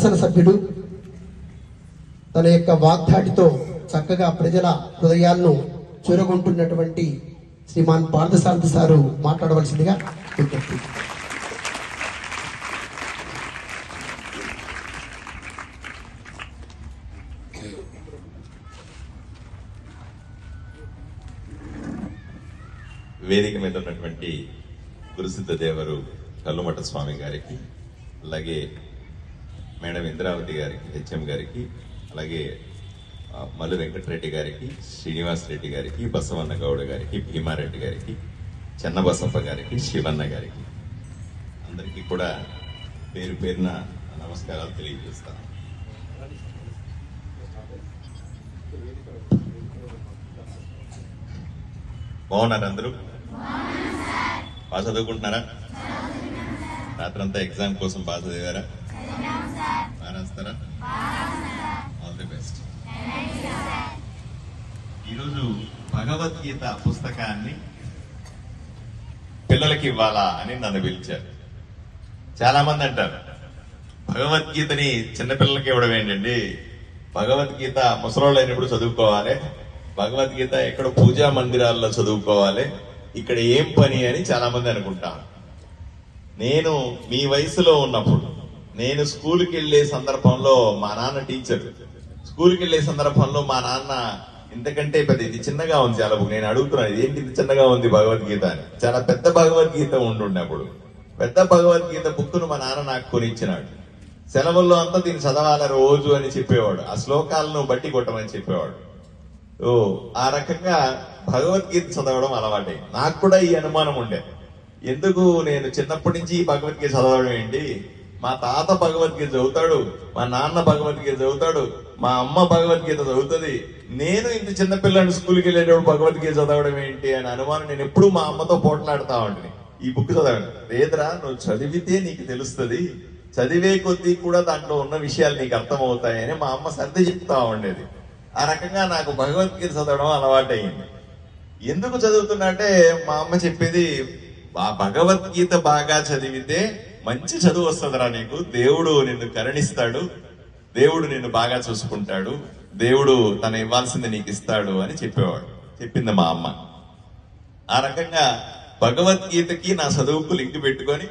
శాసనసభ్యుడు తన యొక్క వాగ్దాటితో చక్కగా ప్రజల హృదయాలను చూరగొంటున్నటువంటి శ్రీమాన్ పార్థసారథి సారు మాట్లాడవలసిందిగా విజ్ఞప్తి. వేదిక మీద ఉన్నటువంటి గురుసిద్ధ దేవరు కల్లుమఠ స్వామి గారికి, అలాగే మేడం ఇంద్రావతి గారికి, హెచ్ఎం గారికి, అలాగే మల్లు వెంకటరెడ్డి గారికి, శ్రీనివాస్ రెడ్డి గారికి, బసవన్న గౌడ గారికి, భీమారెడ్డి గారికి, చెన్నబసప్ప గారికి, శివన్న గారికి అందరికీ కూడా పేరు పేరున నమస్కారాలు తెలియజేస్తాను. బాగున్నారు అందరూ? బాగా చదువుకుంటున్నారా? రాత్రంతా ఎగ్జామ్ కోసం బాగా చదివారా? బాగా రాస్తారా? All the best. ఈరోజు భగవద్గీత పుస్తకాన్ని పిల్లలకి ఇవ్వాలా అని నన్ను పిలిచారు. చాలా మంది అంటారు భగవద్గీతని చిన్నపిల్లలకి ఇవ్వడం ఏంటండి, భగవద్గీత ముసలోళ్ళు అయినప్పుడు చదువుకోవాలి, భగవద్గీత ఎక్కడ పూజా మందిరాల్లో చదువుకోవాలి, ఇక్కడ ఏం పని అని చాలా మంది అనుకుంటాం. నేను మీ వయసులో ఉన్నప్పుడు, నేను స్కూల్కి వెళ్లే సందర్భంలో మా నాన్న టీచర్, స్కూల్కి వెళ్లే సందర్భంలో మా నాన్న ఇంతకంటే పెద్ద, ఇది చిన్నగా ఉంది చాలా బుక్, నేను అడుగుతున్నాను ఇదేంటి ఇది చిన్నగా ఉంది భగవద్గీత అని. చాలా పెద్ద భగవద్గీత ఉండున్నప్పుడు పెద్ద భగవద్గీత బుక్ను మా నాన్న నాకు కొనిచ్చినాడు. సెలవుల్లో అంతా దీన్ని చదవాలి రోజు అని చెప్పేవాడు, ఆ శ్లోకాలను బట్టి కొట్టమని చెప్పేవాడు. ఆ రకంగా భగవద్గీత చదవడం అలవాటే. నాకు కూడా ఈ అనుమానం ఉండే, ఎందుకు నేను చిన్నప్పటి నుంచి భగవద్గీత చదవడం ఏంటి, మా తాత భగవద్గీత చదువుతాడు, మా నాన్న భగవద్గీత చదువుతాడు, మా అమ్మ భగవద్గీత చదువుతుంది, నేను ఇంత చిన్నపిల్లని స్కూల్కి వెళ్ళేటప్పుడు భగవద్గీత చదవడం ఏంటి అని అనుమానం. నేను ఎప్పుడు మా అమ్మతో పోట్లాడుతా ఉంటుంది, ఈ బుక్ చదవండి, లేదురా నువ్వు చదివితే నీకు తెలుస్తుంది, చదివే కొద్దీ కూడా దాంట్లో ఉన్న విషయాలు నీకు అర్థమవుతాయని మా అమ్మ సర్ది చెప్తా ఉండేది. ఆ రకంగా నాకు భగవద్గీత చదవడం అలవాటయింది. ఎందుకు చదువుతున్నా అంటే మా అమ్మ చెప్పేది, ఆ భగవద్గీత బాగా చదివితే మంచి చదువు వస్తుందిరా నీకు, దేవుడు నిన్ను కరుణిస్తాడు, దేవుడు నిన్ను బాగా చూసుకుంటాడు, దేవుడు తన ఇవ్వాల్సింది నీకు ఇస్తాడు అని చెప్పేవాడు, చెప్పింది మా అమ్మ. ఆ రకంగా భగవద్గీతకి నా చదువుకు లింక్ పెట్టుకొని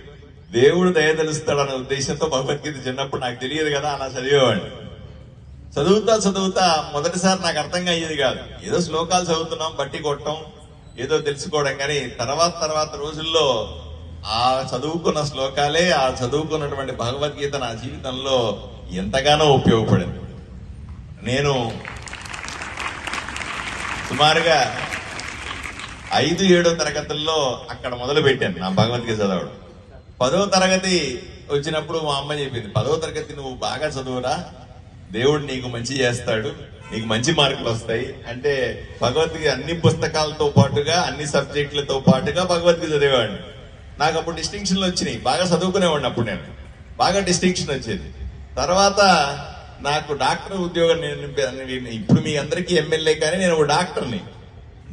దేవుడు దయదలుస్తాడు అనే ఉద్దేశంతో భగవద్గీత చిన్నప్పుడు నాకు తెలియదు కదా అలా చదివేవాడిని. చదువుతా మొదటిసారి నాకు అర్థంగా అయ్యేది కాదు, ఏదో శ్లోకాలు చదువుతున్నాం బట్టి కొట్టడం ఏదో తెలుసుకోవడం, కానీ తర్వాత రోజుల్లో ఆ చదువుకున్న శ్లోకాలే, ఆ చదువుకున్నటువంటి భగవద్గీత నా జీవితంలో ఎంతగానో ఉపయోగపడింది. నేను సుమారుగా 5-7 తరగతుల్లో అక్కడ మొదలు పెట్టాను నా భగవద్గీత చదవడం. 10వ తరగతి వచ్చినప్పుడు మా అమ్మ చెప్పింది, 10వ తరగతి నువ్వు బాగా చదువురా, దేవుడు నీకు మంచి చేస్తాడు, నీకు మంచి మార్కులు వస్తాయి అంటే భగవద్గీత అన్ని పుస్తకాలతో పాటుగా అన్ని సబ్జెక్టులతో పాటుగా భగవద్గీత చదివేవాడిని. నాకు అప్పుడు డిస్టింక్షన్లు వచ్చినాయి, బాగా చదువుకునేవాడిని అప్పుడు, నేను బాగా డిస్టింక్షన్ వచ్చేది. తర్వాత నాకు డాక్టర్ ఉద్యోగం, నేను ఇప్పుడు మీ అందరికీ ఎమ్మెల్యే కానీ నేను ఒక డాక్టర్ని,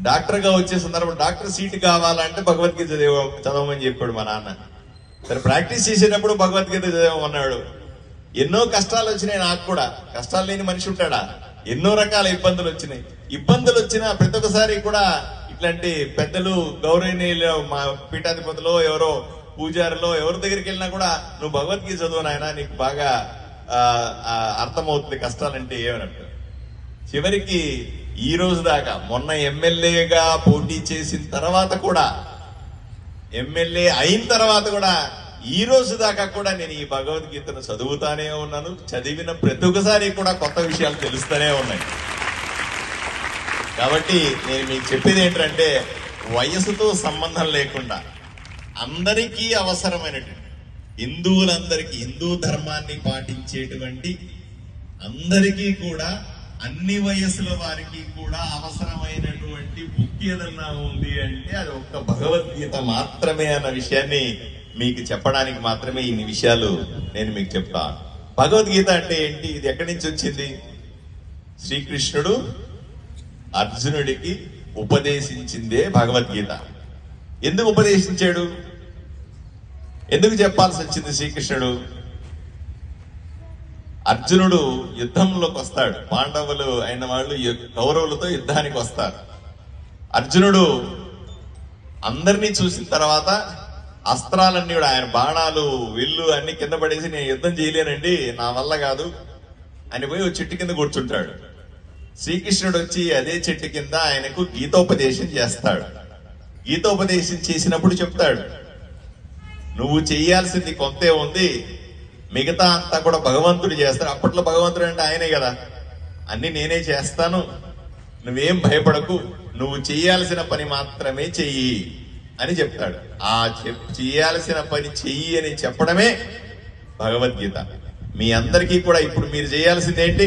డాక్టర్గా వచ్చే సందర్భం డాక్టర్ సీటు కావాలంటే భగవద్గీత చదవమని చెప్పాడు మా నాన్న. సరే ప్రాక్టీస్ చేసేటప్పుడు భగవద్గీత చదవమన్నాడు. ఎన్నో కష్టాలు వచ్చినాయి నాకు కూడా, కష్టాలు లేని మనిషి ఉంటాడా, ఎన్నో రకాల ఇబ్బందులు వచ్చినాయి. ఇబ్బందులు వచ్చినా ప్రతి ఒక్కసారి కూడా ఇట్లాంటి పెద్దలు, గౌరవనీయులు, మా పీఠాధిపతులు, ఎవరో పూజారులో ఎవరి దగ్గరికి వెళ్ళినా కూడా నువ్వు భగవద్గీత చదువు నాయనా, నీకు బాగా అర్థమవుతుంది కష్టాలంటే ఏమన్నట్టు. చివరికి ఈ రోజు దాకా, మొన్న ఎమ్మెల్యేగా పోటీ చేసిన తర్వాత కూడా, ఎమ్మెల్యే అయిన తర్వాత కూడా, ఈ రోజు దాకా కూడా నేను ఈ భగవద్గీతను చదువుతానే ఉన్నాను. చదివిన ప్రతి ఒక్కసారి కూడా కొత్త విషయాలు తెలుస్తూనే ఉన్నాయి. కాబట్టి నేను మీకు చెప్పేది ఏంటంటే, వయసుతో సంబంధం లేకుండా అందరికీ అవసరమైనటువంటి, హిందువులందరికీ, హిందూ ధర్మాన్ని పాటించేటువంటి అందరికీ కూడా, అన్ని వయసుల వారికి కూడా అవసరమైనటువంటి బుక్ ఏదన్నా ఉంది అంటే అది ఒక్క భగవద్గీత మాత్రమే అన్న విషయాన్ని మీకు చెప్పడానికి మాత్రమే ఇన్ని విషయాలు నేను మీకు చెప్తాను. భగవద్గీత అంటే ఏంటి, ఇది ఎక్కడి నుంచి వచ్చింది? శ్రీకృష్ణుడు అర్జునుడికి ఉపదేశించిందే భగవద్గీత. ఎందుకు ఉపదేశించాడు, ఎందుకు చెప్పాల్సి వచ్చింది శ్రీకృష్ణుడు? అర్జునుడు యుద్ధంలోకి వస్తాడు. పాండవులు అయిన వాళ్ళు కౌరవులతో యుద్ధానికి వస్తారు. అర్జునుడు అందరినీ చూసిన తర్వాత అస్త్రాలన్నీ కూడా ఆయన బాణాలు విల్లు అన్ని కింద పడేసి నేను యుద్ధం చేయలేనండి, నా వల్ల కాదు అని పోయి ఓ చెట్టు కింద కూర్చుంటాడు. శ్రీకృష్ణుడు వచ్చి అదే చెట్టు కింద ఆయనకు గీతోపదేశం చేస్తాడు. గీతోపదేశం చేసినప్పుడు చెప్తాడు, నువ్వు చెయ్యాల్సింది కొంతే ఉంది, మిగతా అంతా కూడా భగవంతుడు చేస్తాడు. అప్పట్లో భగవంతుడు అంటే ఆయనే కదా, అన్ని నేనే చేస్తాను, నువ్వేం భయపడకు, నువ్వు చెయ్యాల్సిన పని మాత్రమే చెయ్యి అని చెప్తాడు. ఆ చెయ్యాల్సిన పని చెయ్యి అని చెప్పడమే భగవద్గీత. మీ అందరికీ కూడా ఇప్పుడు మీరు చేయాల్సింది ఏంటి?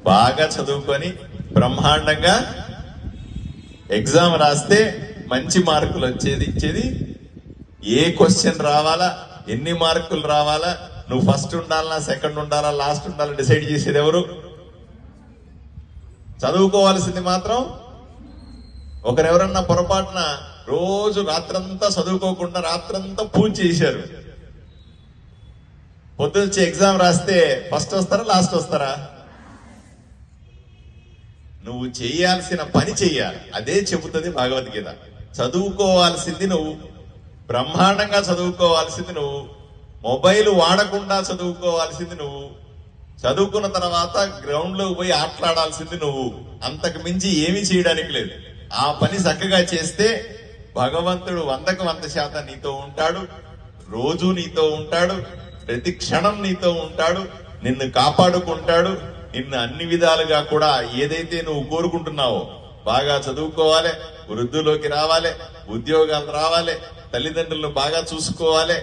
బాగా చదువుకొని బ్రహ్మాండంగా ఎగ్జామ్ రాస్తే మంచి మార్కులు ఇచ్చేది ఏ క్వశ్చన్ రావాలా, ఎన్ని మార్కులు రావాలా, నువ్వు ఫస్ట్ ఉండాలా, సెకండ్ ఉండాలా, లాస్ట్ ఉండాలా డిసైడ్ చేసేది ఎవరు? చదువుకోవాల్సింది మాత్రం ఒకరెవరన్నా పొరపాటున రోజు రాత్రంతా చదువుకోకుండా రాత్రంతా పూజ చేశారు, పొద్దున్నే ఎగ్జామ్ రాస్తే ఫస్ట్ వస్తారా లాస్ట్ వస్తారా? నువ్వు చేయాల్సిన పని చెయ్యాలి, అదే చెబుతుంది భగవద్గీత. చదువుకోవాల్సింది నువ్వు, బ్రహ్మాండంగా చదువుకోవాల్సింది నువ్వు, మొబైల్ వాడకుండా చదువుకోవాల్సింది నువ్వు, చదువుకున్న తర్వాత గ్రౌండ్ లో పోయి ఆటలాడాల్సింది నువ్వు. అంతకు మించి ఏమీ చేయడానికి లేదు. ఆ పని చక్కగా చేస్తే భగవంతుడు 100% నీతో ఉంటాడు, రోజు నీతో ఉంటాడు, ప్రతి క్షణం నీతో ఉంటాడు, నిన్ను కాపాడుకుంటాడు. నిన్ను అన్ని విధాలుగా కూడా ఏదైతే నువ్వు కోరుకుంటున్నావో, బాగా చదువుకోవాలి, వృద్ధిలోకి రావాలి, ఉద్యోగాలు రావాలి, తల్లిదండ్రులను బాగా చూసుకోవాలి,